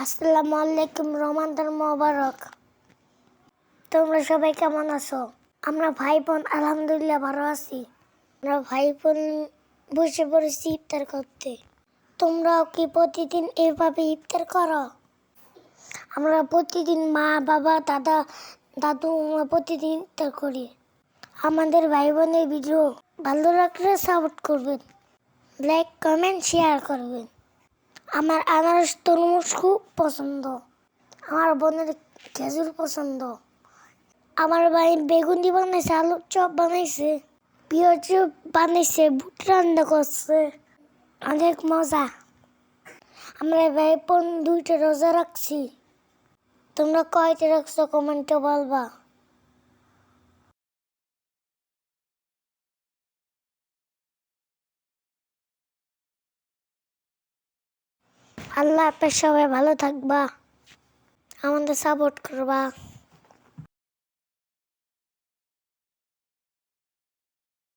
আসসালামু আলাইকুম, রমাদান মোবারক। তোমরা সবাই কেমন আছো? আমরা ভাই বোন আলহামদুলিল্লাহ ভালো আছি। আমরা ভাই বোন বসে পড়েছি ইফতার করতে। তোমরাও কি প্রতিদিন এভাবে ইফতার করো? আমরা প্রতিদিন মা বাবা দাদা দাদু আমরা প্রতিদিন ইফতার করি। আমাদের ভাই বোনের ভিডিও ভালো লাগলে সাপোর্ট করবেন, লাইক কমেন্ট শেয়ার করবেন। আমার আনারস তরমুজ খুব পছন্দ। আমার বোনের খেজুর পছন্দ। আমার ভাই বেগুনি বানাইছে, আলুর চপ বানাইছে, পেঁয়াজ চপ বানাইছে, বুট রান্না করছে, অনেক মজা। আমরা ভাই বোন 2টা রোজা রাখছি। তোমরা কয়টা রাখছো কমেন্টে বলবা। আল্লাহ হাফেজ, সবাই ভালো থাকবা, আমাদের সাপোর্ট করবা।